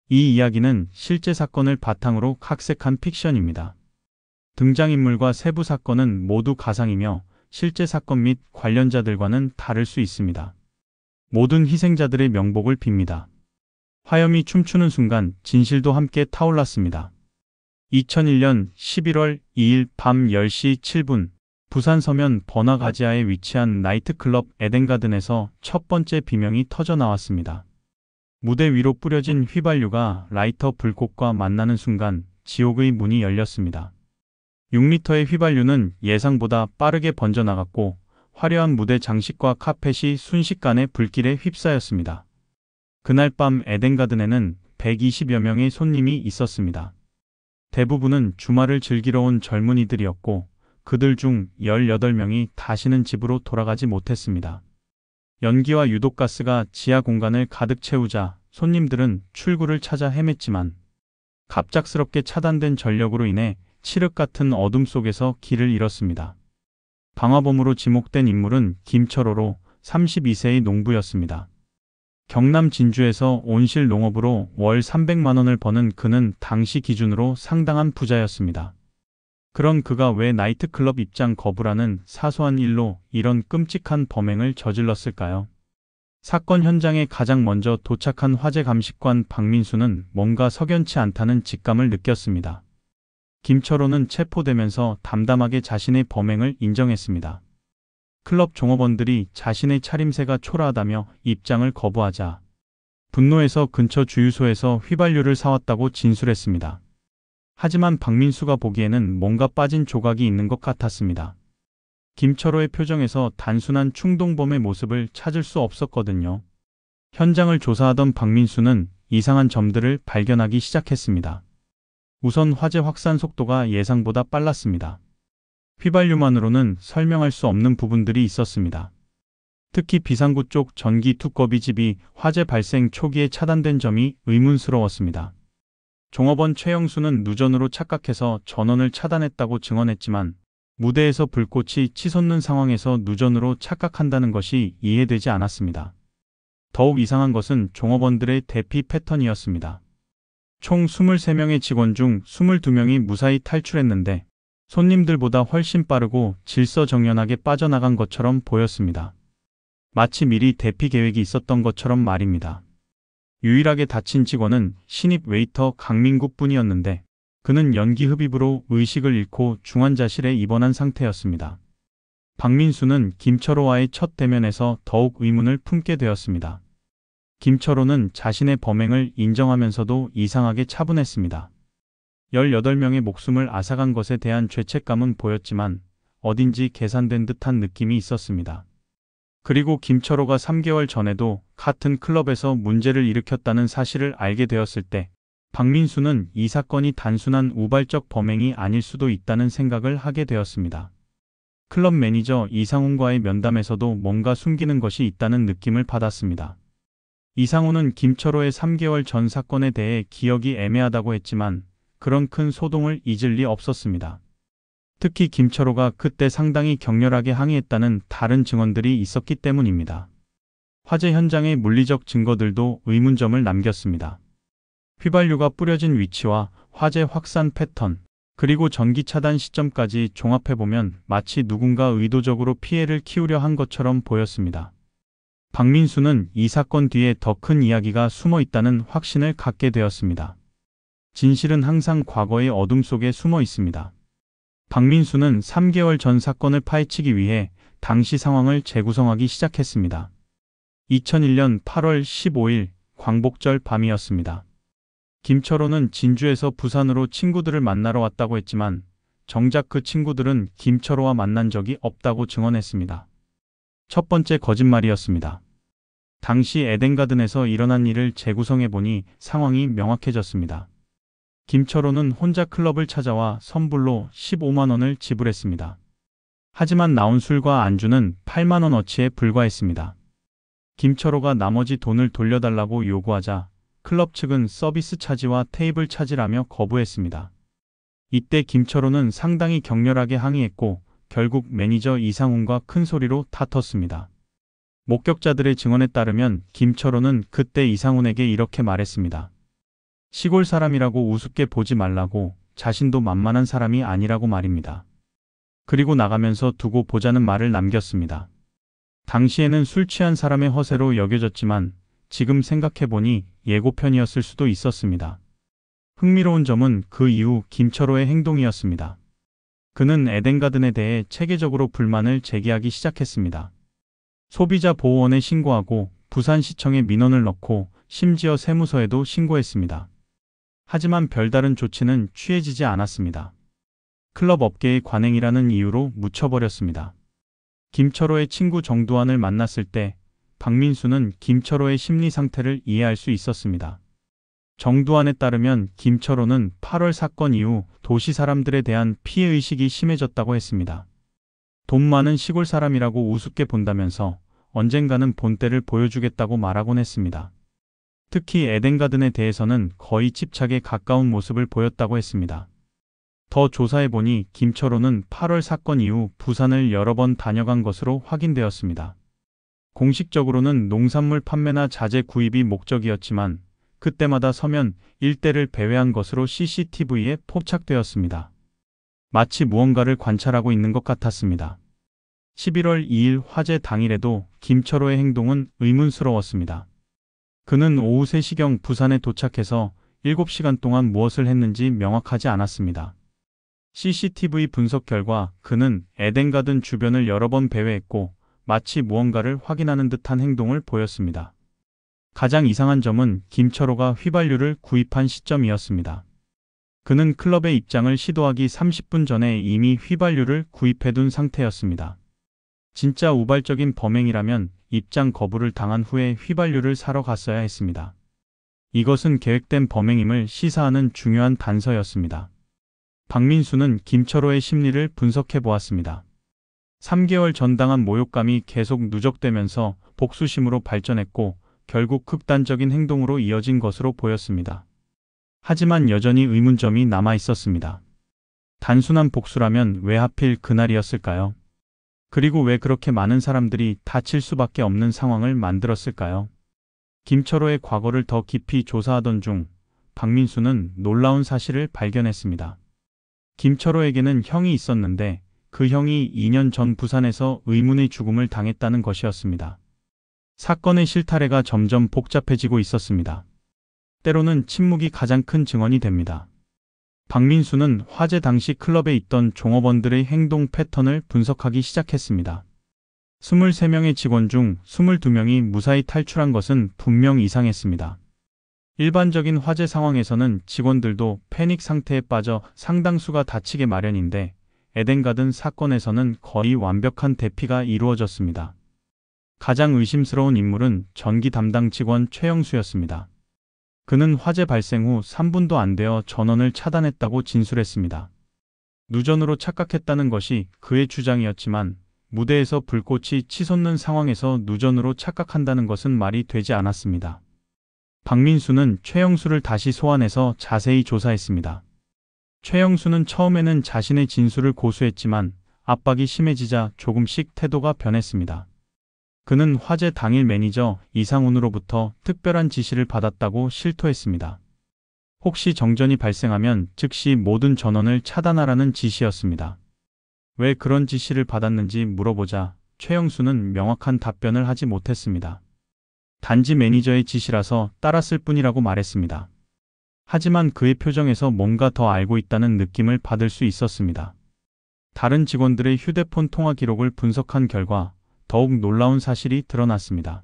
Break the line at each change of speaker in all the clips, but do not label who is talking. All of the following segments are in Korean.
이 이야기는 실제 사건을 바탕으로 각색한 픽션입니다. 등장인물과 세부 사건은 모두 가상이며 실제 사건 및 관련자들과는 다를 수 있습니다. 모든 희생자들의 명복을 빕니다. 화염이 춤추는 순간 진실도 함께 타올랐습니다. 2001년 11월 2일 밤 10시 7분 부산 서면 번화가지하에 위치한 나이트클럽 에덴가든에서 첫 번째 비명이 터져 나왔습니다. 무대 위로 뿌려진 휘발유가 라이터 불꽃과 만나는 순간 지옥의 문이 열렸습니다. 6리터의 휘발유는 예상보다 빠르게 번져나갔고 화려한 무대 장식과 카펫이 순식간에 불길에 휩싸였습니다. 그날 밤 에덴가든에는 120여 명의 손님이 있었습니다. 대부분은 주말을 즐기러 온 젊은이들이었고 그들 중 18명이 다시는 집으로 돌아가지 못했습니다. 연기와 유독가스가 지하 공간을 가득 채우자 손님들은 출구를 찾아 헤맸지만 갑작스럽게 차단된 전력으로 인해 칠흑 같은 어둠 속에서 길을 잃었습니다. 방화범으로 지목된 인물은 김철호로 32세의 농부였습니다. 경남 진주에서 온실 농업으로 월 300만 원을 버는 그는 당시 기준으로 상당한 부자였습니다. 그런 그가 왜 나이트클럽 입장 거부라는 사소한 일로 이런 끔찍한 범행을 저질렀을까요? 사건 현장에 가장 먼저 도착한 화재 감식관 박민수는 뭔가 석연치 않다는 직감을 느꼈습니다. 김철호는 체포되면서 담담하게 자신의 범행을 인정했습니다. 클럽 종업원들이 자신의 차림새가 초라하다며 입장을 거부하자 분노해서 근처 주유소에서 휘발유를 사왔다고 진술했습니다. 하지만 박민수가 보기에는 뭔가 빠진 조각이 있는 것 같았습니다. 김철호의 표정에서 단순한 충동범의 모습을 찾을 수 없었거든요. 현장을 조사하던 박민수는 이상한 점들을 발견하기 시작했습니다. 우선 화재 확산 속도가 예상보다 빨랐습니다. 휘발유만으로는 설명할 수 없는 부분들이 있었습니다. 특히 비상구 쪽 전기 두꺼비 집이 화재 발생 초기에 차단된 점이 의문스러웠습니다. 종업원 최영수는 누전으로 착각해서 전원을 차단했다고 증언했지만 무대에서 불꽃이 치솟는 상황에서 누전으로 착각한다는 것이 이해되지 않았습니다. 더욱 이상한 것은 종업원들의 대피 패턴이었습니다. 총 23명의 직원 중 22명이 무사히 탈출했는데 손님들보다 훨씬 빠르고 질서정연하게 빠져나간 것처럼 보였습니다. 마치 미리 대피 계획이 있었던 것처럼 말입니다. 유일하게 다친 직원은 신입 웨이터 강민국 뿐이었는데 그는 연기 흡입으로 의식을 잃고 중환자실에 입원한 상태였습니다. 박민수는 김철호와의 첫 대면에서 더욱 의문을 품게 되었습니다. 김철호는 자신의 범행을 인정하면서도 이상하게 차분했습니다. 18명의 목숨을 앗아간 것에 대한 죄책감은 보였지만 어딘지 계산된 듯한 느낌이 있었습니다. 그리고 김철호가 3개월 전에도 같은 클럽에서 문제를 일으켰다는 사실을 알게 되었을 때 박민수는 이 사건이 단순한 우발적 범행이 아닐 수도 있다는 생각을 하게 되었습니다. 클럽 매니저 이상훈과의 면담에서도 뭔가 숨기는 것이 있다는 느낌을 받았습니다. 이상훈은 김철호의 3개월 전 사건에 대해 기억이 애매하다고 했지만 그런 큰 소동을 잊을 리 없었습니다. 특히 김철호가 그때 상당히 격렬하게 항의했다는 다른 증언들이 있었기 때문입니다. 화재 현장의 물리적 증거들도 의문점을 남겼습니다. 휘발유가 뿌려진 위치와 화재 확산 패턴, 그리고 전기 차단 시점까지 종합해보면 마치 누군가 의도적으로 피해를 키우려 한 것처럼 보였습니다. 박민수는 이 사건 뒤에 더 큰 이야기가 숨어 있다는 확신을 갖게 되었습니다. 진실은 항상 과거의 어둠 속에 숨어 있습니다. 박민수는 3개월 전 사건을 파헤치기 위해 당시 상황을 재구성하기 시작했습니다. 2001년 8월 15일 광복절 밤이었습니다. 김철호는 진주에서 부산으로 친구들을 만나러 왔다고 했지만 정작 그 친구들은 김철호와 만난 적이 없다고 증언했습니다. 첫 번째 거짓말이었습니다. 당시 에덴가든에서 일어난 일을 재구성해보니 상황이 명확해졌습니다. 김철호는 혼자 클럽을 찾아와 선불로 15만 원을 지불했습니다. 하지만 나온 술과 안주는 8만 원어치에 불과했습니다. 김철호가 나머지 돈을 돌려달라고 요구하자 클럽 측은 서비스 차지와 테이블 차지라며 거부했습니다. 이때 김철호는 상당히 격렬하게 항의했고 결국 매니저 이상훈과 큰 소리로 다퉜습니다. 목격자들의 증언에 따르면 김철호는 그때 이상훈에게 이렇게 말했습니다. 시골 사람이라고 우습게 보지 말라고, 자신도 만만한 사람이 아니라고 말입니다. 그리고 나가면서 두고 보자는 말을 남겼습니다. 당시에는 술 취한 사람의 허세로 여겨졌지만 지금 생각해보니 예고편이었을 수도 있었습니다. 흥미로운 점은 그 이후 김철호의 행동이었습니다. 그는 에덴가든에 대해 체계적으로 불만을 제기하기 시작했습니다. 소비자보호원에 신고하고 부산시청에 민원을 넣고 심지어 세무서에도 신고했습니다. 하지만 별다른 조치는 취해지지 않았습니다. 클럽 업계의 관행이라는 이유로 묻혀버렸습니다. 김철호의 친구 정두환을 만났을 때 박민수는 김철호의 심리 상태를 이해할 수 있었습니다. 정두환에 따르면 김철호는 8월 사건 이후 도시 사람들에 대한 피해의식이 심해졌다고 했습니다. 돈 많은 시골 사람이라고 우습게 본다면서 언젠가는 본때를 보여주겠다고 말하곤 했습니다. 특히 에덴가든에 대해서는 거의 집착에 가까운 모습을 보였다고 했습니다. 더 조사해보니 김철호는 8월 사건 이후 부산을 여러 번 다녀간 것으로 확인되었습니다. 공식적으로는 농산물 판매나 자재 구입이 목적이었지만 그때마다 서면 일대를 배회한 것으로 CCTV에 포착되었습니다. 마치 무언가를 관찰하고 있는 것 같았습니다. 11월 2일 화재 당일에도 김철호의 행동은 의문스러웠습니다. 그는 오후 3시경 부산에 도착해서 7시간 동안 무엇을 했는지 명확하지 않았습니다. CCTV 분석 결과 그는 에덴가든 주변을 여러 번 배회했고 마치 무언가를 확인하는 듯한 행동을 보였습니다. 가장 이상한 점은 김철호가 휘발유를 구입한 시점이었습니다. 그는 클럽의 입장을 시도하기 30분 전에 이미 휘발유를 구입해둔 상태였습니다. 진짜 우발적인 범행이라면 입장 거부를 당한 후에 휘발유를 사러 갔어야 했습니다. 이것은 계획된 범행임을 시사하는 중요한 단서였습니다. 박민수는 김철호의 심리를 분석해 보았습니다. 3개월 전 당한 모욕감이 계속 누적되면서 복수심으로 발전했고 결국 극단적인 행동으로 이어진 것으로 보였습니다. 하지만 여전히 의문점이 남아 있었습니다. 단순한 복수라면 왜 하필 그날이었을까요? 그리고 왜 그렇게 많은 사람들이 다칠 수밖에 없는 상황을 만들었을까요? 김철호의 과거를 더 깊이 조사하던 중 박민수는 놀라운 사실을 발견했습니다. 김철호에게는 형이 있었는데 그 형이 2년 전 부산에서 의문의 죽음을 당했다는 것이었습니다. 사건의 실타래가 점점 복잡해지고 있었습니다. 때로는 침묵이 가장 큰 증언이 됩니다. 박민수는 화재 당시 클럽에 있던 종업원들의 행동 패턴을 분석하기 시작했습니다. 23명의 직원 중 22명이 무사히 탈출한 것은 분명 이상했습니다. 일반적인 화재 상황에서는 직원들도 패닉 상태에 빠져 상당수가 다치게 마련인데 에덴가든 사건에서는 거의 완벽한 대피가 이루어졌습니다. 가장 의심스러운 인물은 전기 담당 직원 최영수였습니다. 그는 화재 발생 후 3분도 안 되어 전원을 차단했다고 진술했습니다. 누전으로 착각했다는 것이 그의 주장이었지만 무대에서 불꽃이 치솟는 상황에서 누전으로 착각한다는 것은 말이 되지 않았습니다. 박민수는 최영수를 다시 소환해서 자세히 조사했습니다. 최영수는 처음에는 자신의 진술을 고수했지만 압박이 심해지자 조금씩 태도가 변했습니다. 그는 화재 당일 매니저 이상훈으로부터 특별한 지시를 받았다고 실토했습니다. 혹시 정전이 발생하면 즉시 모든 전원을 차단하라는 지시였습니다. 왜 그런 지시를 받았는지 물어보자 최영수는 명확한 답변을 하지 못했습니다. 단지 매니저의 지시라서 따랐을 뿐이라고 말했습니다. 하지만 그의 표정에서 뭔가 더 알고 있다는 느낌을 받을 수 있었습니다. 다른 직원들의 휴대폰 통화 기록을 분석한 결과 더욱 놀라운 사실이 드러났습니다.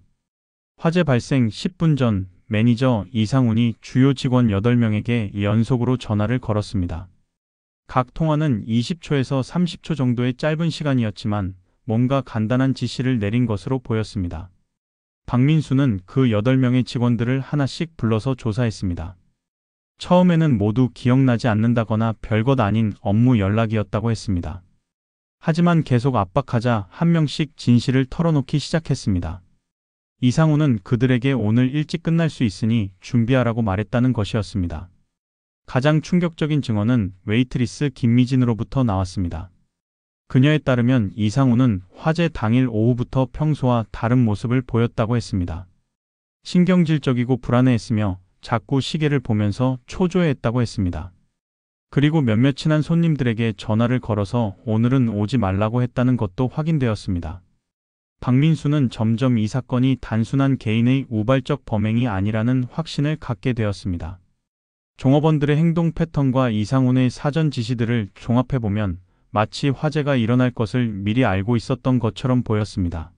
화재 발생 10분 전 매니저 이상훈이 주요 직원 8명에게 연속으로 전화를 걸었습니다. 각 통화는 20초에서 30초 정도의 짧은 시간이었지만 뭔가 간단한 지시를 내린 것으로 보였습니다. 박민수는 그 8명의 직원들을 하나씩 불러서 조사했습니다. 처음에는 모두 기억나지 않는다거나 별것 아닌 업무 연락이었다고 했습니다. 하지만 계속 압박하자 한 명씩 진실을 털어놓기 시작했습니다. 이상훈은 그들에게 오늘 일찍 끝날 수 있으니 준비하라고 말했다는 것이었습니다. 가장 충격적인 증언은 웨이트리스 김미진으로부터 나왔습니다. 그녀에 따르면 이상훈은 화재 당일 오후부터 평소와 다른 모습을 보였다고 했습니다. 신경질적이고 불안해했으며 자꾸 시계를 보면서 초조해했다고 했습니다. 그리고 몇몇 친한 손님들에게 전화를 걸어서 오늘은 오지 말라고 했다는 것도 확인되었습니다. 박민수는 점점 이 사건이 단순한 개인의 우발적 범행이 아니라는 확신을 갖게 되었습니다. 종업원들의 행동 패턴과 이상훈의 사전 지시들을 종합해보면 마치 화재가 일어날 것을 미리 알고 있었던 것처럼 보였습니다.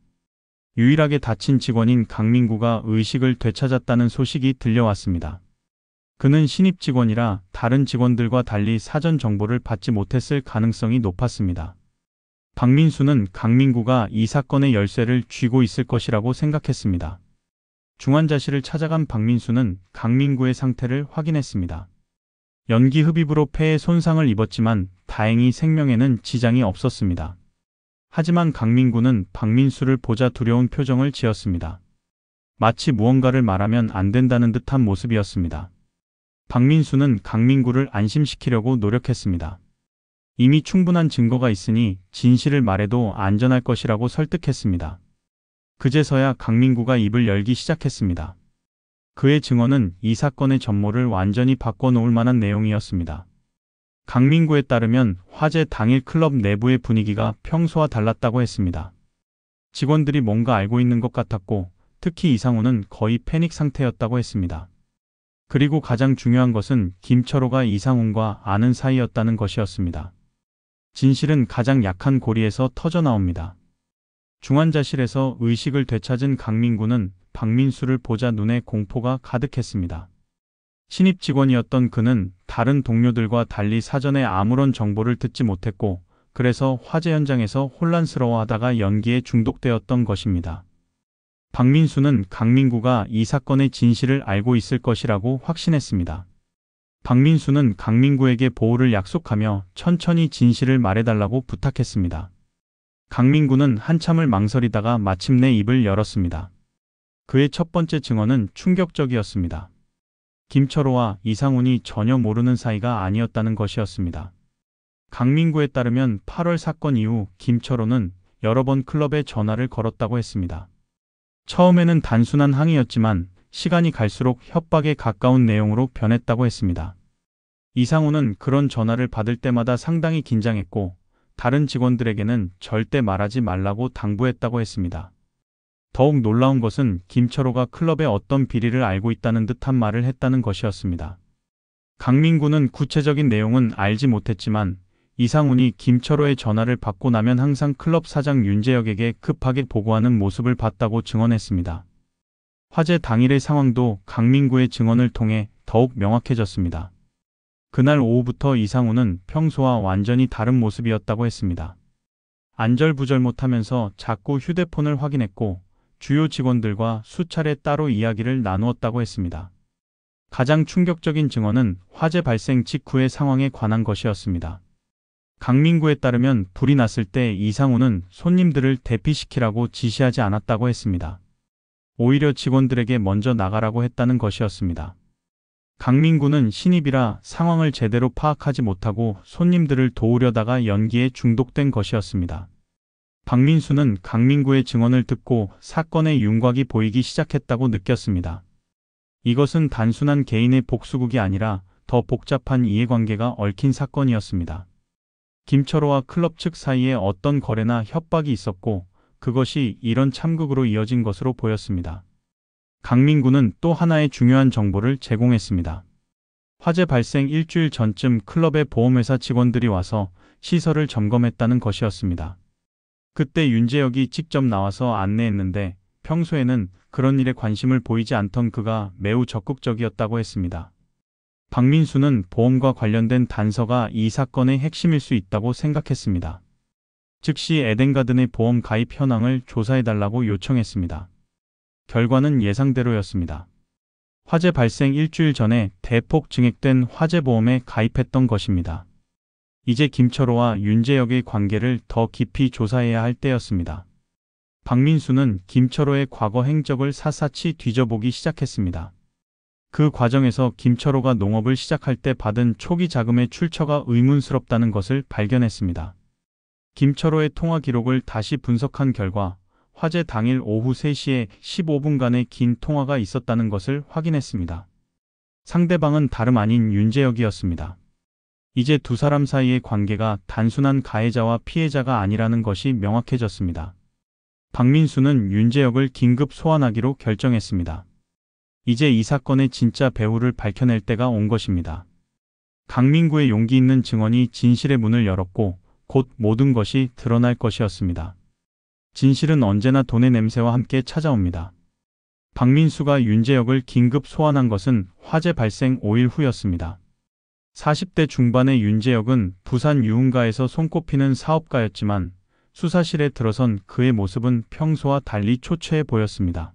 유일하게 다친 직원인 강민구가 의식을 되찾았다는 소식이 들려왔습니다. 그는 신입 직원이라 다른 직원들과 달리 사전 정보를 받지 못했을 가능성이 높았습니다. 박민수는 강민구가 이 사건의 열쇠를 쥐고 있을 것이라고 생각했습니다. 중환자실을 찾아간 박민수는 강민구의 상태를 확인했습니다. 연기 흡입으로 폐에 손상을 입었지만 다행히 생명에는 지장이 없었습니다. 하지만 강민구는 박민수를 보자 두려운 표정을 지었습니다. 마치 무언가를 말하면 안 된다는 듯한 모습이었습니다. 박민수는 강민구를 안심시키려고 노력했습니다. 이미 충분한 증거가 있으니 진실을 말해도 안전할 것이라고 설득했습니다. 그제서야 강민구가 입을 열기 시작했습니다. 그의 증언은 이 사건의 전모를 완전히 바꿔놓을 만한 내용이었습니다. 강민구에 따르면 화재 당일 클럽 내부의 분위기가 평소와 달랐다고 했습니다. 직원들이 뭔가 알고 있는 것 같았고 특히 이상훈은 거의 패닉 상태였다고 했습니다. 그리고 가장 중요한 것은 김철호가 이상훈과 아는 사이였다는 것이었습니다. 진실은 가장 약한 고리에서 터져나옵니다. 중환자실에서 의식을 되찾은 강민구는 박민수를 보자 눈에 공포가 가득했습니다. 신입 직원이었던 그는 다른 동료들과 달리 사전에 아무런 정보를 듣지 못했고 그래서 화재 현장에서 혼란스러워하다가 연기에 중독되었던 것입니다. 박민수는 강민구가 이 사건의 진실을 알고 있을 것이라고 확신했습니다. 박민수는 강민구에게 보호를 약속하며 천천히 진실을 말해달라고 부탁했습니다. 강민구는 한참을 망설이다가 마침내 입을 열었습니다. 그의 첫 번째 증언은 충격적이었습니다. 김철호와 이상훈이 전혀 모르는 사이가 아니었다는 것이었습니다. 강민구에 따르면 8월 사건 이후 김철호는 여러 번 클럽에 전화를 걸었다고 했습니다. 처음에는 단순한 항의였지만 시간이 갈수록 협박에 가까운 내용으로 변했다고 했습니다. 이상훈은 그런 전화를 받을 때마다 상당히 긴장했고 다른 직원들에게는 절대 말하지 말라고 당부했다고 했습니다. 더욱 놀라운 것은 김철호가 클럽의 어떤 비리를 알고 있다는 듯한 말을 했다는 것이었습니다. 강민구는 구체적인 내용은 알지 못했지만 이상훈이 김철호의 전화를 받고 나면 항상 클럽 사장 윤재혁에게 급하게 보고하는 모습을 봤다고 증언했습니다. 화재 당일의 상황도 강민구의 증언을 통해 더욱 명확해졌습니다. 그날 오후부터 이상훈은 평소와 완전히 다른 모습이었다고 했습니다. 안절부절 못하면서 자꾸 휴대폰을 확인했고 주요 직원들과 수차례 따로 이야기를 나누었다고 했습니다. 가장 충격적인 증언은 화재 발생 직후의 상황에 관한 것이었습니다. 강민구에 따르면 불이 났을 때 이상훈은 손님들을 대피시키라고 지시하지 않았다고 했습니다. 오히려 직원들에게 먼저 나가라고 했다는 것이었습니다. 강민구는 신입이라 상황을 제대로 파악하지 못하고 손님들을 도우려다가 연기에 중독된 것이었습니다. 박민수는 강민구의 증언을 듣고 사건의 윤곽이 보이기 시작했다고 느꼈습니다. 이것은 단순한 개인의 복수극이 아니라 더 복잡한 이해관계가 얽힌 사건이었습니다. 김철호와 클럽 측 사이에 어떤 거래나 협박이 있었고 그것이 이런 참극으로 이어진 것으로 보였습니다. 강민구는 또 하나의 중요한 정보를 제공했습니다. 화재 발생 일주일 전쯤 클럽의 보험회사 직원들이 와서 시설을 점검했다는 것이었습니다. 그때 윤재혁이 직접 나와서 안내했는데 평소에는 그런 일에 관심을 보이지 않던 그가 매우 적극적이었다고 했습니다. 박민수는 보험과 관련된 단서가 이 사건의 핵심일 수 있다고 생각했습니다. 즉시 에덴가든의 보험 가입 현황을 조사해달라고 요청했습니다. 결과는 예상대로였습니다. 화재 발생 일주일 전에 대폭 증액된 화재보험에 가입했던 것입니다. 이제 김철호와 윤재혁의 관계를 더 깊이 조사해야 할 때였습니다. 박민수는 김철호의 과거 행적을 샅샅이 뒤져보기 시작했습니다. 그 과정에서 김철호가 농업을 시작할 때 받은 초기 자금의 출처가 의문스럽다는 것을 발견했습니다. 김철호의 통화 기록을 다시 분석한 결과 화재 당일 오후 3시에 15분간의 긴 통화가 있었다는 것을 확인했습니다. 상대방은 다름 아닌 윤재혁이었습니다. 이제 두 사람 사이의 관계가 단순한 가해자와 피해자가 아니라는 것이 명확해졌습니다. 박민수는 윤재혁을 긴급 소환하기로 결정했습니다. 이제 이 사건의 진짜 배후를 밝혀낼 때가 온 것입니다. 강민구의 용기 있는 증언이 진실의 문을 열었고 곧 모든 것이 드러날 것이었습니다. 진실은 언제나 돈의 냄새와 함께 찾아옵니다. 박민수가 윤재혁을 긴급 소환한 것은 화재 발생 5일 후였습니다. 40대 중반의 윤재혁은 부산 유흥가에서 손꼽히는 사업가였지만 수사실에 들어선 그의 모습은 평소와 달리 초췌해 보였습니다.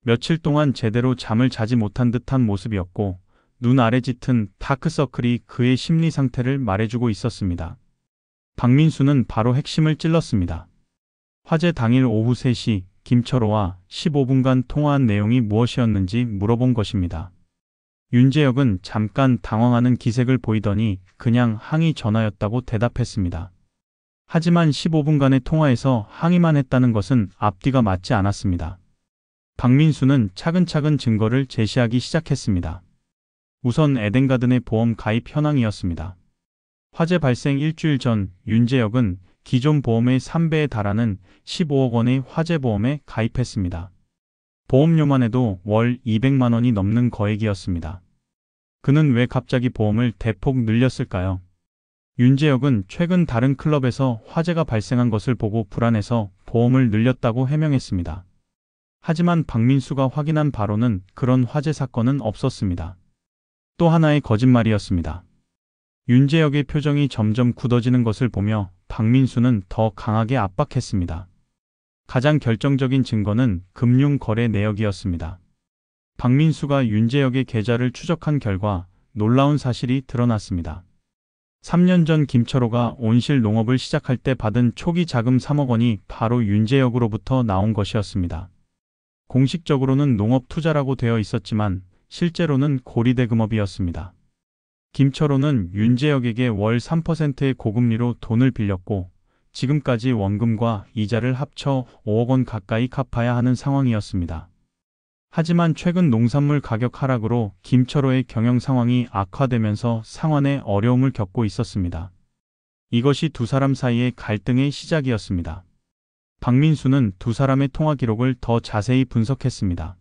며칠 동안 제대로 잠을 자지 못한 듯한 모습이었고 눈 아래 짙은 다크서클이 그의 심리 상태를 말해주고 있었습니다. 박민수는 바로 핵심을 찔렀습니다. 화재 당일 오후 3시 김철호와 15분간 통화한 내용이 무엇이었는지 물어본 것입니다. 윤재혁은 잠깐 당황하는 기색을 보이더니 그냥 항의 전화였다고 대답했습니다. 하지만 15분간의 통화에서 항의만 했다는 것은 앞뒤가 맞지 않았습니다. 박민수는 차근차근 증거를 제시하기 시작했습니다. 우선 에덴가든의 보험 가입 현황이었습니다. 화재 발생 일주일 전 윤재혁은 기존 보험의 3배에 달하는 15억 원의 화재 보험에 가입했습니다. 보험료만 해도 월 200만 원이 넘는 거액이었습니다. 그는 왜 갑자기 보험을 대폭 늘렸을까요? 윤재혁은 최근 다른 클럽에서 화재가 발생한 것을 보고 불안해서 보험을 늘렸다고 해명했습니다. 하지만 박민수가 확인한 바로는 그런 화재 사건은 없었습니다. 또 하나의 거짓말이었습니다. 윤재혁의 표정이 점점 굳어지는 것을 보며 박민수는 더 강하게 압박했습니다. 가장 결정적인 증거는 금융거래 내역이었습니다. 박민수가 윤재혁의 계좌를 추적한 결과 놀라운 사실이 드러났습니다. 3년 전 김철호가 온실 농업을 시작할 때 받은 초기 자금 3억 원이 바로 윤재혁으로부터 나온 것이었습니다. 공식적으로는 농업 투자라고 되어 있었지만 실제로는 고리대금업이었습니다. 김철호는 윤재혁에게 월 3%의 고금리로 돈을 빌렸고 지금까지 원금과 이자를 합쳐 5억 원 가까이 갚아야 하는 상황이었습니다. 하지만 최근 농산물 가격 하락으로 김철호의 경영 상황이 악화되면서 상환에 어려움을 겪고 있었습니다. 이것이 두 사람 사이의 갈등의 시작이었습니다. 박민수는 두 사람의 통화 기록을 더 자세히 분석했습니다.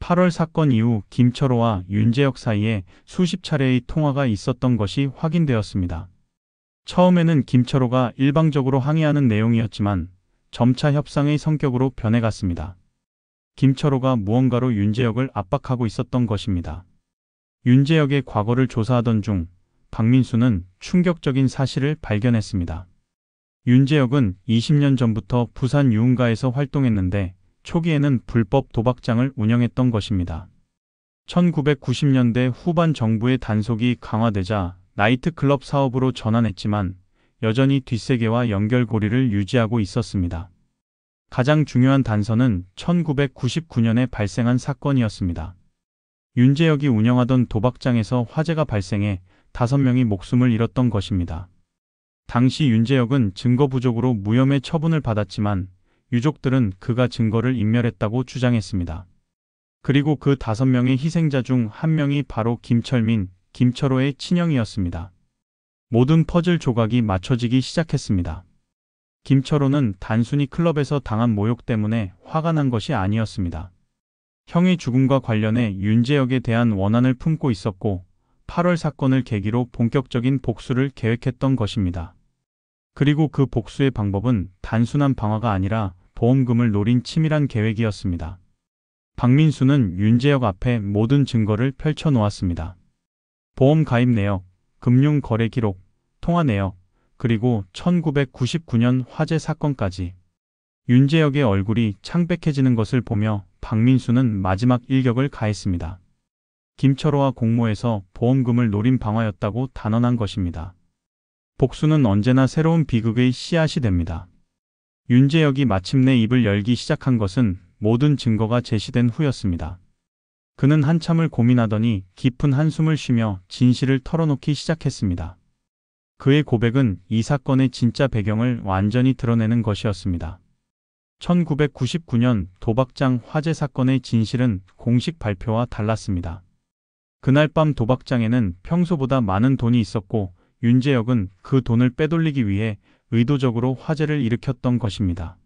8월 사건 이후 김철호와 윤재혁 사이에 수십 차례의 통화가 있었던 것이 확인되었습니다. 처음에는 김철호가 일방적으로 항의하는 내용이었지만 점차 협상의 성격으로 변해갔습니다. 김철호가 무언가로 윤재혁을 압박하고 있었던 것입니다. 윤재혁의 과거를 조사하던 중 박민수는 충격적인 사실을 발견했습니다. 윤재혁은 20년 전부터 부산 유흥가에서 활동했는데 초기에는 불법 도박장을 운영했던 것입니다. 1990년대 후반 정부의 단속이 강화되자 나이트클럽 사업으로 전환했지만 여전히 뒷세계와 연결고리를 유지하고 있었습니다. 가장 중요한 단서는 1999년에 발생한 사건이었습니다. 윤재혁이 운영하던 도박장에서 화재가 발생해 5명이 목숨을 잃었던 것입니다. 당시 윤재혁은 증거 부족으로 무혐의 처분을 받았지만 유족들은 그가 증거를 인멸했다고 주장했습니다. 그리고 그 5명의 희생자 중 1명이 바로 김철민, 김철호의 친형이었습니다. 모든 퍼즐 조각이 맞춰지기 시작했습니다. 김철호는 단순히 클럽에서 당한 모욕 때문에 화가 난 것이 아니었습니다. 형의 죽음과 관련해 윤재혁에 대한 원한을 품고 있었고 8월 사건을 계기로 본격적인 복수를 계획했던 것입니다. 그리고 그 복수의 방법은 단순한 방화가 아니라 보험금을 노린 치밀한 계획이었습니다. 박민수는 윤재혁 앞에 모든 증거를 펼쳐놓았습니다. 보험 가입 내역, 금융 거래 기록, 통화 내역, 그리고 1999년 화재 사건까지. 윤재혁의 얼굴이 창백해지는 것을 보며 박민수는 마지막 일격을 가했습니다. 김철호와 공모해서 보험금을 노린 방화였다고 단언한 것입니다. 복수는 언제나 새로운 비극의 씨앗이 됩니다. 윤재혁이 마침내 입을 열기 시작한 것은 모든 증거가 제시된 후였습니다. 그는 한참을 고민하더니 깊은 한숨을 쉬며 진실을 털어놓기 시작했습니다. 그의 고백은 이 사건의 진짜 배경을 완전히 드러내는 것이었습니다. 1999년 도박장 화재 사건의 진실은 공식 발표와 달랐습니다. 그날 밤 도박장에는 평소보다 많은 돈이 있었고 윤재혁은 그 돈을 빼돌리기 위해 의도적으로 화재를 일으켰던 것입니다.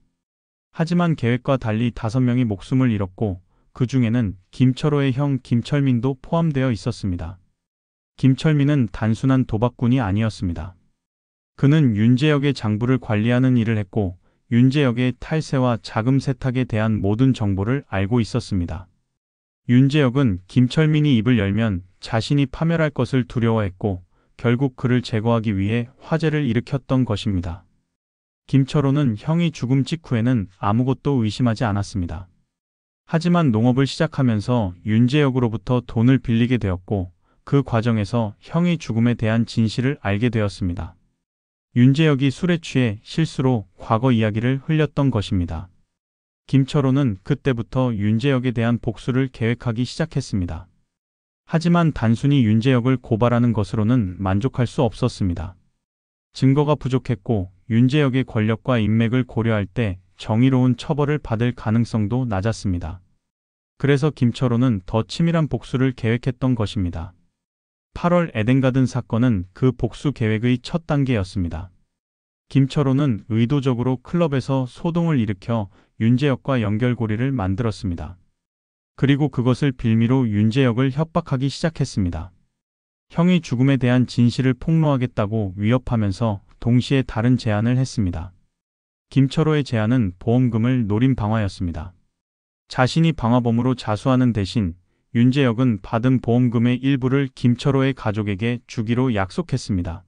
하지만 계획과 달리 5명이 목숨을 잃었고 그 중에는 김철호의 형 김철민도 포함되어 있었습니다. 김철민은 단순한 도박꾼이 아니었습니다. 그는 윤재혁의 장부를 관리하는 일을 했고 윤재혁의 탈세와 자금 세탁에 대한 모든 정보를 알고 있었습니다. 윤재혁은 김철민이 입을 열면 자신이 파멸할 것을 두려워했고 결국 그를 제거하기 위해 화재를 일으켰던 것입니다. 김철호는 형이 죽음 직후에는 아무것도 의심하지 않았습니다. 하지만 농업을 시작하면서 윤재혁으로부터 돈을 빌리게 되었고 그 과정에서 형의 죽음에 대한 진실을 알게 되었습니다. 윤재혁이 술에 취해 실수로 과거 이야기를 흘렸던 것입니다. 김철호는 그때부터 윤재혁에 대한 복수를 계획하기 시작했습니다. 하지만 단순히 윤재혁을 고발하는 것으로는 만족할 수 없었습니다. 증거가 부족했고 윤재혁의 권력과 인맥을 고려할 때 정의로운 처벌을 받을 가능성도 낮았습니다. 그래서 김철호는 더 치밀한 복수를 계획했던 것입니다. 8월 에덴가든 사건은 그 복수 계획의 첫 단계였습니다. 김철호는 의도적으로 클럽에서 소동을 일으켜 윤재혁과 연결고리를 만들었습니다. 그리고 그것을 빌미로 윤재혁을 협박하기 시작했습니다. 형의 죽음에 대한 진실을 폭로하겠다고 위협하면서 동시에 다른 제안을 했습니다. 김철호의 제안은 보험금을 노린 방화였습니다. 자신이 방화범으로 자수하는 대신 윤재혁은 받은 보험금의 일부를 김철호의 가족에게 주기로 약속했습니다.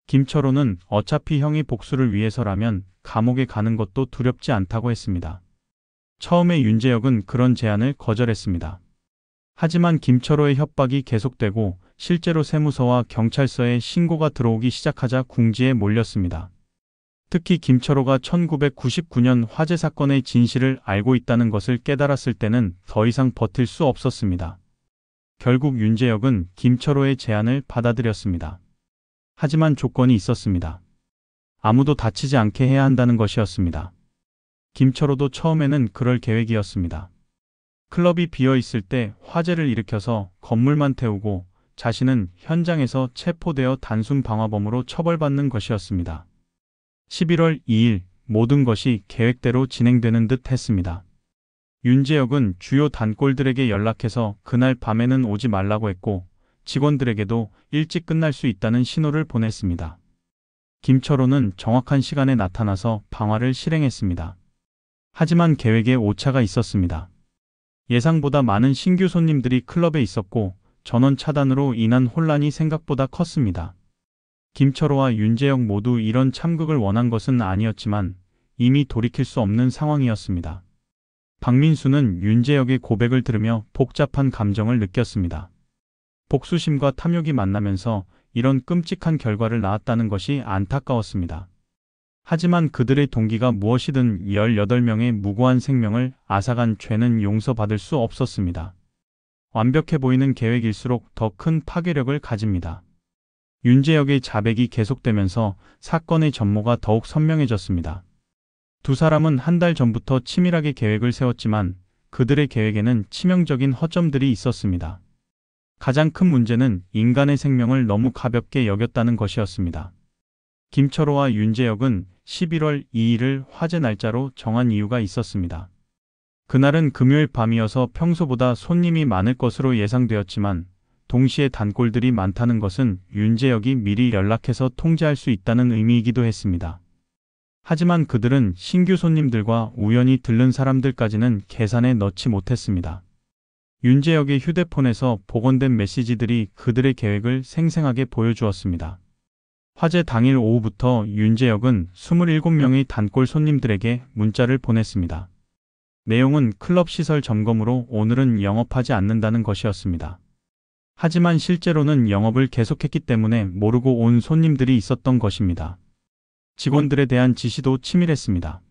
김철호는 어차피 형이 복수를 위해서라면 감옥에 가는 것도 두렵지 않다고 했습니다. 처음에 윤재혁은 그런 제안을 거절했습니다. 하지만 김철호의 협박이 계속되고 실제로 세무서와 경찰서에 신고가 들어오기 시작하자 궁지에 몰렸습니다. 특히 김철호가 1999년 화재 사건의 진실을 알고 있다는 것을 깨달았을 때는 더 이상 버틸 수 없었습니다. 결국 윤재혁은 김철호의 제안을 받아들였습니다. 하지만 조건이 있었습니다. 아무도 다치지 않게 해야 한다는 것이었습니다. 김철호도 처음에는 그럴 계획이었습니다. 클럽이 비어 있을 때 화재를 일으켜서 건물만 태우고 자신은 현장에서 체포되어 단순 방화범으로 처벌받는 것이었습니다. 11월 2일 모든 것이 계획대로 진행되는 듯 했습니다. 윤재혁은 주요 단골들에게 연락해서 그날 밤에는 오지 말라고 했고 직원들에게도 일찍 끝날 수 있다는 신호를 보냈습니다. 김철호는 정확한 시간에 나타나서 방화를 실행했습니다. 하지만 계획에 오차가 있었습니다. 예상보다 많은 신규 손님들이 클럽에 있었고 전원 차단으로 인한 혼란이 생각보다 컸습니다. 김철호와 윤재혁 모두 이런 참극을 원한 것은 아니었지만 이미 돌이킬 수 없는 상황이었습니다. 박민수는 윤재혁의 고백을 들으며 복잡한 감정을 느꼈습니다. 복수심과 탐욕이 만나면서 이런 끔찍한 결과를 낳았다는 것이 안타까웠습니다. 하지만 그들의 동기가 무엇이든 18명의 무고한 생명을 앗아간 죄는 용서받을 수 없었습니다. 완벽해 보이는 계획일수록 더 큰 파괴력을 가집니다. 윤재혁의 자백이 계속되면서 사건의 전모가 더욱 선명해졌습니다. 두 사람은 한 달 전부터 치밀하게 계획을 세웠지만 그들의 계획에는 치명적인 허점들이 있었습니다. 가장 큰 문제는 인간의 생명을 너무 가볍게 여겼다는 것이었습니다. 김철호와 윤재혁은 11월 2일을 화재 날짜로 정한 이유가 있었습니다. 그날은 금요일 밤이어서 평소보다 손님이 많을 것으로 예상되었지만 동시에 단골들이 많다는 것은 윤재혁이 미리 연락해서 통제할 수 있다는 의미이기도 했습니다. 하지만 그들은 신규 손님들과 우연히 들른 사람들까지는 계산에 넣지 못했습니다. 윤재혁의 휴대폰에서 복원된 메시지들이 그들의 계획을 생생하게 보여주었습니다. 화재 당일 오후부터 윤재혁은 27명의 단골 손님들에게 문자를 보냈습니다. 내용은 클럽 시설 점검으로 오늘은 영업하지 않는다는 것이었습니다. 하지만 실제로는 영업을 계속했기 때문에 모르고 온 손님들이 있었던 것입니다. 직원들에 대한 지시도 치밀했습니다.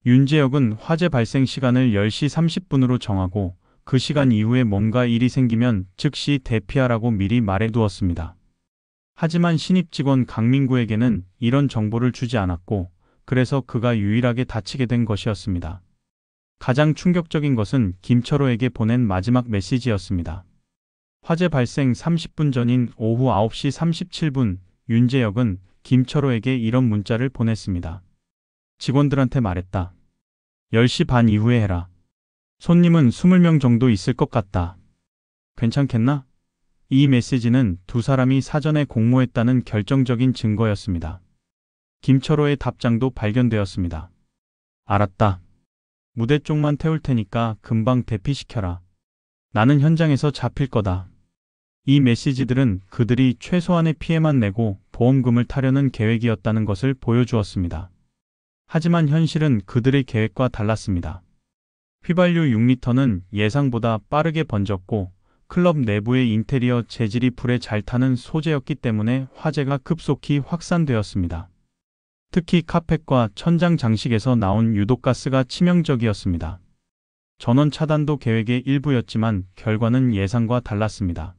윤재혁은 화재 발생 시간을 10시 30분으로 정하고 그 시간 이후에 뭔가 일이 생기면 즉시 대피하라고 미리 말해두었습니다. 하지만 신입 직원 강민구에게는 이런 정보를 주지 않았고 그래서 그가 유일하게 다치게 된 것이었습니다. 가장 충격적인 것은 김철호에게 보낸 마지막 메시지였습니다. 화재 발생 30분 전인 오후 9시 37분, 윤재혁은 김철호에게 이런 문자를 보냈습니다. 직원들한테 말했다. 10시 반 이후에 해라. 손님은 20명 정도 있을 것 같다. 괜찮겠나? 이 메시지는 두 사람이 사전에 공모했다는 결정적인 증거였습니다. 김철호의 답장도 발견되었습니다. 알았다. 무대 쪽만 태울 테니까 금방 대피시켜라. 나는 현장에서 잡힐 거다. 이 메시지들은 그들이 최소한의 피해만 내고 보험금을 타려는 계획이었다는 것을 보여주었습니다. 하지만 현실은 그들의 계획과 달랐습니다. 휘발유 6리터는 예상보다 빠르게 번졌고 클럽 내부의 인테리어 재질이 불에 잘 타는 소재였기 때문에 화재가 급속히 확산되었습니다. 특히 카펫과 천장 장식에서 나온 유독가스가 치명적이었습니다. 전원 차단도 계획의 일부였지만 결과는 예상과 달랐습니다.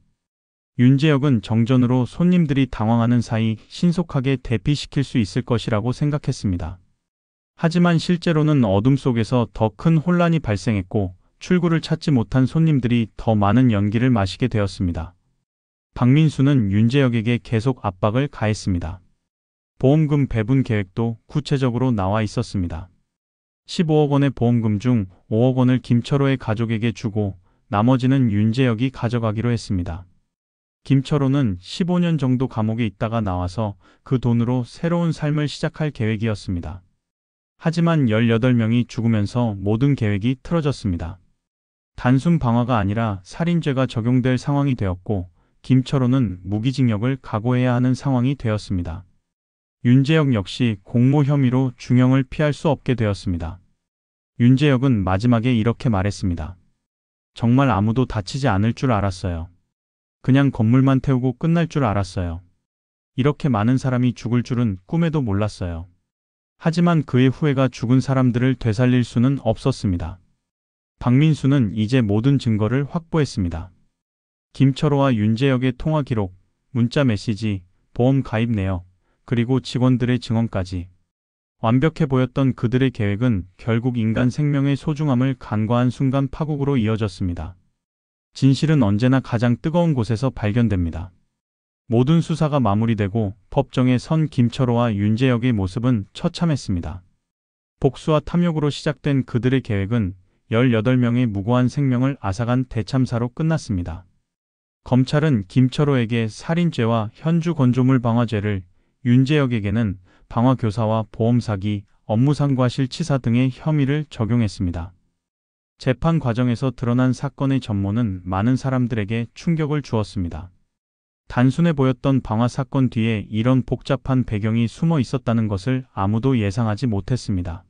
윤재혁은 정전으로 손님들이 당황하는 사이 신속하게 대피시킬 수 있을 것이라고 생각했습니다. 하지만 실제로는 어둠 속에서 더 큰 혼란이 발생했고 출구를 찾지 못한 손님들이 더 많은 연기를 마시게 되었습니다. 박민수는 윤재혁에게 계속 압박을 가했습니다. 보험금 배분 계획도 구체적으로 나와 있었습니다. 15억 원의 보험금 중 5억 원을 김철호의 가족에게 주고 나머지는 윤재혁이 가져가기로 했습니다. 김철호는 15년 정도 감옥에 있다가 나와서 그 돈으로 새로운 삶을 시작할 계획이었습니다. 하지만 18명이 죽으면서 모든 계획이 틀어졌습니다. 단순 방화가 아니라 살인죄가 적용될 상황이 되었고 김철호는 무기징역을 각오해야 하는 상황이 되었습니다. 윤재혁 역시 공모 혐의로 중형을 피할 수 없게 되었습니다. 윤재혁은 마지막에 이렇게 말했습니다. 정말 아무도 다치지 않을 줄 알았어요. 그냥 건물만 태우고 끝날 줄 알았어요. 이렇게 많은 사람이 죽을 줄은 꿈에도 몰랐어요. 하지만 그의 후회가 죽은 사람들을 되살릴 수는 없었습니다. 박민수는 이제 모든 증거를 확보했습니다. 김철호와 윤재혁의 통화 기록, 문자 메시지, 보험 가입 내역, 그리고 직원들의 증언까지. 완벽해 보였던 그들의 계획은 결국 인간 생명의 소중함을 간과한 순간 파국으로 이어졌습니다. 진실은 언제나 가장 뜨거운 곳에서 발견됩니다. 모든 수사가 마무리되고 법정에 선 김철호와 윤재혁의 모습은 처참했습니다. 복수와 탐욕으로 시작된 그들의 계획은 18명의 무고한 생명을 앗아간 대참사로 끝났습니다. 검찰은 김철호에게 살인죄와 현주 건조물 방화죄를, 윤재혁에게는 방화교사와 보험사기, 업무상과실치사 등의 혐의를 적용했습니다. 재판 과정에서 드러난 사건의 전모는 많은 사람들에게 충격을 주었습니다. 단순해 보였던 방화 사건 뒤에 이런 복잡한 배경이 숨어 있었다는 것을 아무도 예상하지 못했습니다.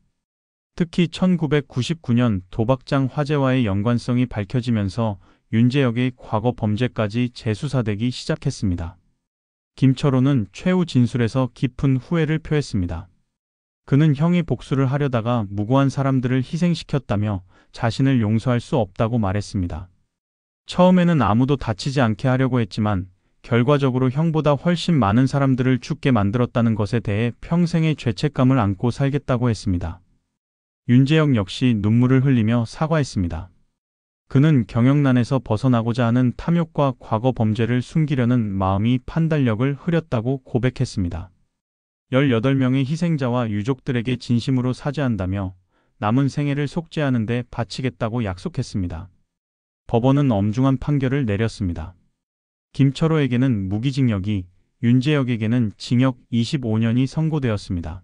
특히 1999년 도박장 화재와의 연관성이 밝혀지면서 윤재혁의 과거 범죄까지 재수사되기 시작했습니다. 김철호는 최후 진술에서 깊은 후회를 표했습니다. 그는 형이 복수를 하려다가 무고한 사람들을 희생시켰다며 자신을 용서할 수 없다고 말했습니다. 처음에는 아무도 다치지 않게 하려고 했지만 결과적으로 형보다 훨씬 많은 사람들을 죽게 만들었다는 것에 대해 평생의 죄책감을 안고 살겠다고 했습니다. 윤재혁 역시 눈물을 흘리며 사과했습니다. 그는 경영난에서 벗어나고자 하는 탐욕과 과거 범죄를 숨기려는 마음이 판단력을 흐렸다고 고백했습니다. 18명의 희생자와 유족들에게 진심으로 사죄한다며 남은 생애를 속죄하는 데 바치겠다고 약속했습니다. 법원은 엄중한 판결을 내렸습니다. 김철호에게는 무기징역이, 윤재혁에게는 징역 25년이 선고되었습니다.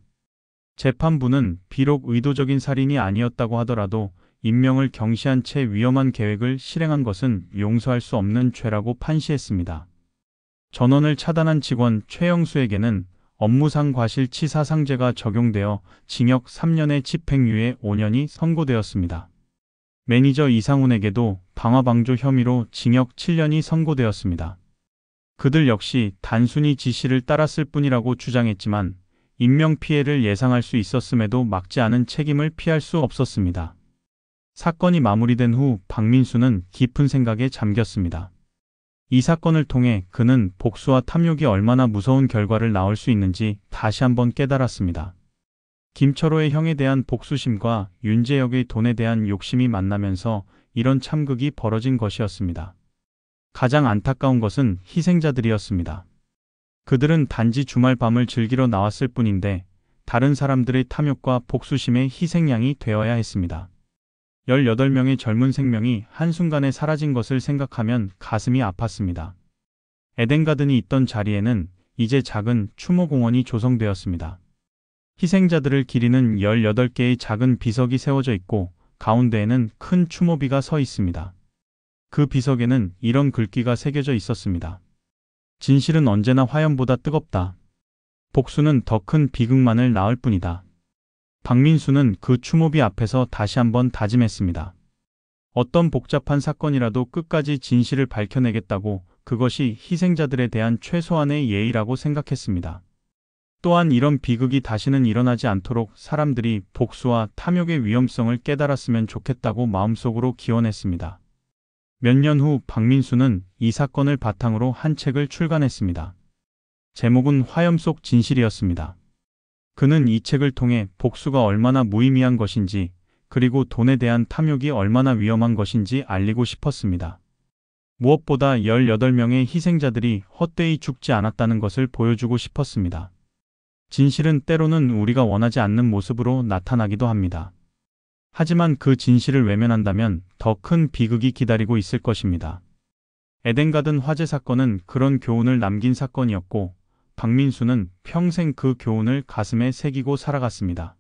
재판부는 비록 의도적인 살인이 아니었다고 하더라도 인명을 경시한 채 위험한 계획을 실행한 것은 용서할 수 없는 죄라고 판시했습니다. 전원을 차단한 직원 최영수에게는 업무상 과실치사상죄가 적용되어 징역 3년에 집행유예 5년이 선고되었습니다. 매니저 이상훈에게도 방화방조 혐의로 징역 7년이 선고되었습니다. 그들 역시 단순히 지시를 따랐을 뿐이라고 주장했지만 인명피해를 예상할 수 있었음에도 막지 않은 책임을 피할 수 없었습니다. 사건이 마무리된 후 박민수는 깊은 생각에 잠겼습니다. 이 사건을 통해 그는 복수와 탐욕이 얼마나 무서운 결과를 낳을 수 있는지 다시 한번 깨달았습니다. 김철호의 형에 대한 복수심과 윤재혁의 돈에 대한 욕심이 만나면서 이런 참극이 벌어진 것이었습니다. 가장 안타까운 것은 희생자들이었습니다. 그들은 단지 주말 밤을 즐기러 나왔을 뿐인데 다른 사람들의 탐욕과 복수심의 희생양이 되어야 했습니다. 18명의 젊은 생명이 한순간에 사라진 것을 생각하면 가슴이 아팠습니다. 에덴가든이 있던 자리에는 이제 작은 추모공원이 조성되었습니다. 희생자들을 기리는 18개의 작은 비석이 세워져 있고 가운데에는 큰 추모비가 서 있습니다. 그 비석에는 이런 글귀가 새겨져 있었습니다. 진실은 언제나 화염보다 뜨겁다. 복수는 더 큰 비극만을 낳을 뿐이다. 박민수는 그 추모비 앞에서 다시 한번 다짐했습니다. 어떤 복잡한 사건이라도 끝까지 진실을 밝혀내겠다고, 그것이 희생자들에 대한 최소한의 예의라고 생각했습니다. 또한 이런 비극이 다시는 일어나지 않도록 사람들이 복수와 탐욕의 위험성을 깨달았으면 좋겠다고 마음속으로 기원했습니다. 몇 년 후 박민수는 이 사건을 바탕으로 한 책을 출간했습니다. 제목은 화염 속 진실이었습니다. 그는 이 책을 통해 복수가 얼마나 무의미한 것인지, 그리고 돈에 대한 탐욕이 얼마나 위험한 것인지 알리고 싶었습니다. 무엇보다 18명의 희생자들이 헛되이 죽지 않았다는 것을 보여주고 싶었습니다. 진실은 때로는 우리가 원하지 않는 모습으로 나타나기도 합니다. 하지만 그 진실을 외면한다면 더 큰 비극이 기다리고 있을 것입니다. 에덴가든 화재 사건은 그런 교훈을 남긴 사건이었고, 박민수는 평생 그 교훈을 가슴에 새기고 살아갔습니다.